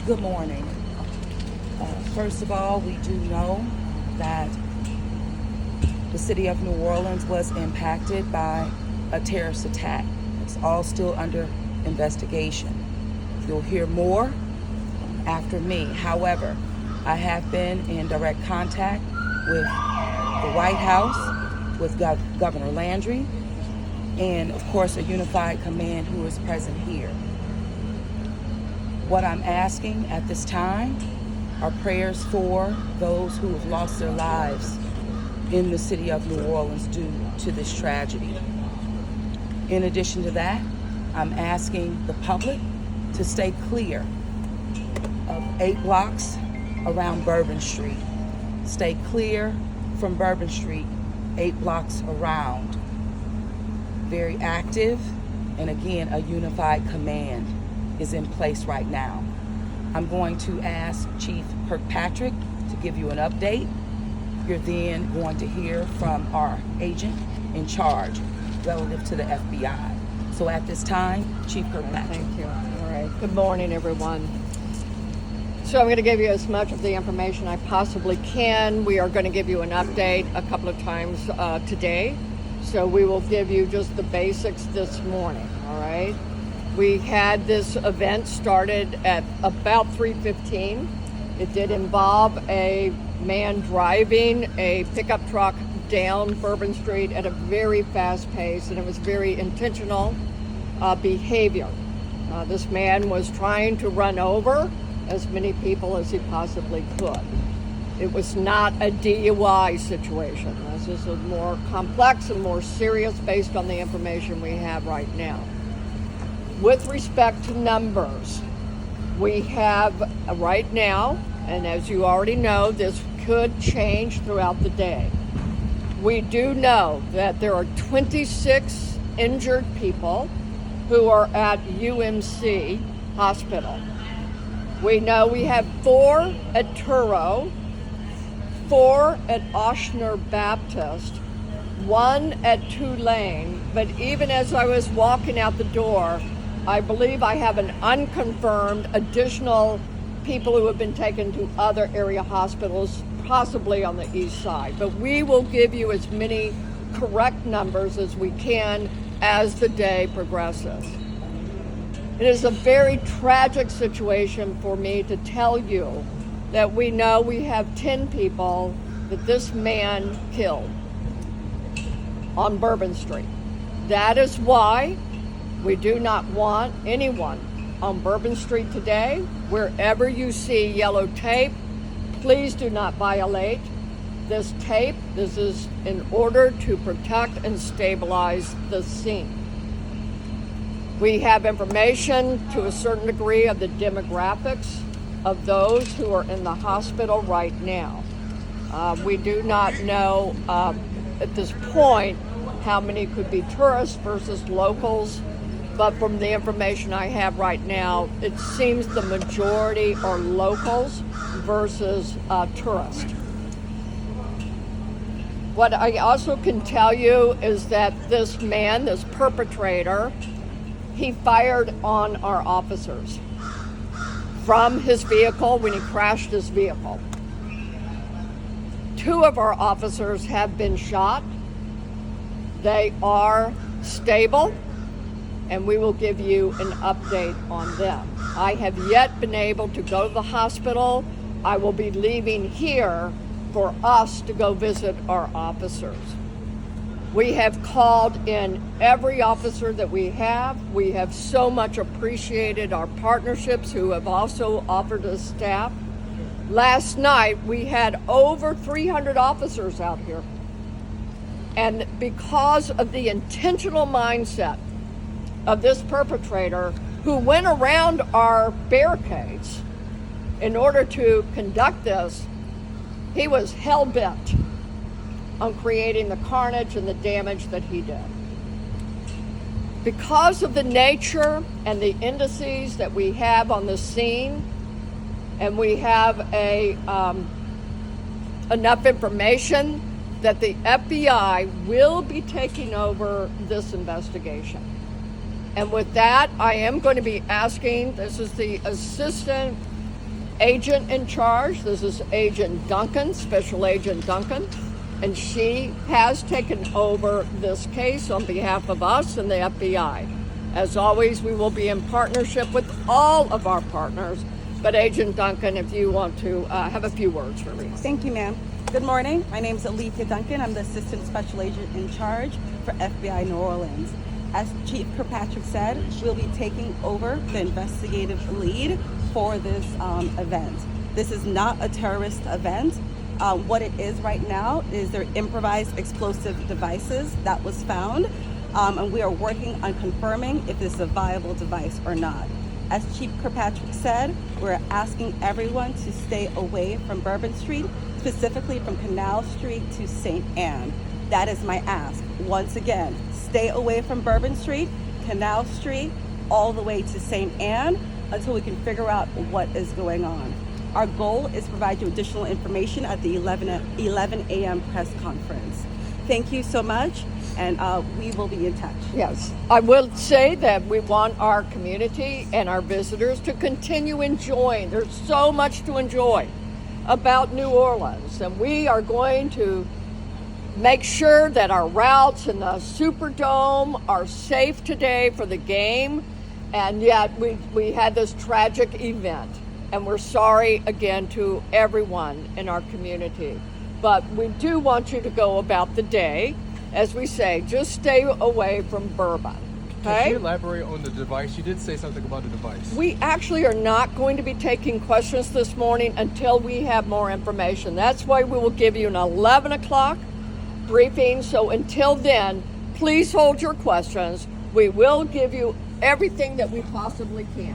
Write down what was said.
Good morning. First of all, we do know that the city of New Orleans was impacted by a terrorist attack. It's all still under investigation. You'll hear more after me. However, I have been in direct contact with the White House, with Governor Landry, and of course a unified command who is present here. What I'm asking at this time are prayers for those who have lost their lives in the city of New Orleans due to this tragedy. In addition to that, I'm asking the public to stay clear of 8 blocks around Bourbon Street. Stay clear from Bourbon Street, 8 blocks around. Very active, and again, a unified command is in place right now. I'm going to ask Chief Kirkpatrick to give you an update. You're then going to hear from our agent in charge relative to the FBI. So at this time, Chief Kirkpatrick. Thank you. All right. Good morning, everyone. So I'm going to give you as much of the information I possibly can. We are going to give you an update a couple of times today. So we will give you just the basics this morning, all right? We had this event started at about 3:15. It did involve a man driving a pickup truck down Bourbon Street at a very fast pace, and it was very intentional behavior. This man was trying to run over as many people as he possibly could. It was not a DUI situation. This is a more complex and more serious based on the information we have right now. With respect to numbers, we have right now, and as you already know, this could change throughout the day. We do know that there are 26 injured people who are at UMC Hospital. We know we have 4 at Turo, 4 at Oshner Baptist, 1 at Tulane, but even as I was walking out the door, I believe I have an unconfirmed additional people who have been taken to other area hospitals, possibly on the east side. But we will give you as many correct numbers as we can as the day progresses. It is a very tragic situation for me to tell you that we know we have 10 people that this man killed on Bourbon Street. That is why we do not want anyone on Bourbon Street today. Wherever you see yellow tape, please do not violate this tape. This is in order to protect and stabilize the scene. We have information to a certain degree of the demographics of those who are in the hospital right now. We do not know at this point how many could be tourists versus locals, but from the information I have right now, it seems the majority are locals versus tourists. What I also can tell you is that this man, this perpetrator, he fired on our officers from his vehicle when he crashed his vehicle. 2 of our officers have been shot. They are stable, and we will give you an update on them. I have yet been able to go to the hospital. I will be leaving here for us to go visit our officers. We have called in every officer that we have. We have so much appreciated our partnerships who have also offered us staff. Last night, we had over 300 officers out here. And because of the intentional mindset of this perpetrator who went around our barricades in order to conduct this, he was hell-bent on creating the carnage and the damage that he did. Because of the nature and the indices that we have on the scene, and we have enough information that the FBI will be taking over this investigation. And with that, I am going to be asking, this is the Assistant agent in charge. This is Agent Duncan, Special Agent Duncan, and she has taken over this case on behalf of us and the FBI. As always, we will be in partnership with all of our partners. But Agent Duncan, if you want to have a few words for me. Thank you, ma'am. Good morning. My name is LaToya Duncan. I'm the Assistant Special Agent in charge for FBI New Orleans. As Chief Kirkpatrick said, we'll be taking over the investigative lead for this event. This is not a terrorist event. What it is right now is their improvised explosive devices that was found, and we are working on confirming if this is a viable device or not. As Chief Kirkpatrick said, we're asking everyone to stay away from Bourbon Street, specifically from Canal Street to St. Anne. That is my ask. Once again, stay away from Bourbon Street, Canal Street, all the way to St. Anne until we can figure out what is going on. Our goal is to provide you additional information at the 11 a.m. press conference. Thank you so much, and we will be in touch. Yes, I will say that we want our community and our visitors to continue enjoying. There's so much to enjoy about New Orleans, and we are going to make sure that our routes in the Superdome are safe today for the game. And yet we had this tragic event, and we're sorry again to everyone in our community. But we do want you to go about the day, as we say, just stay away from Bourbon. Can Okay? you elaborate on the device? You did say something about the device. We actually are not going to be taking questions this morning until we have more information. That's why we will give you an 11 o'clock briefing. So until then, please hold your questions. We will give you everything that we possibly can.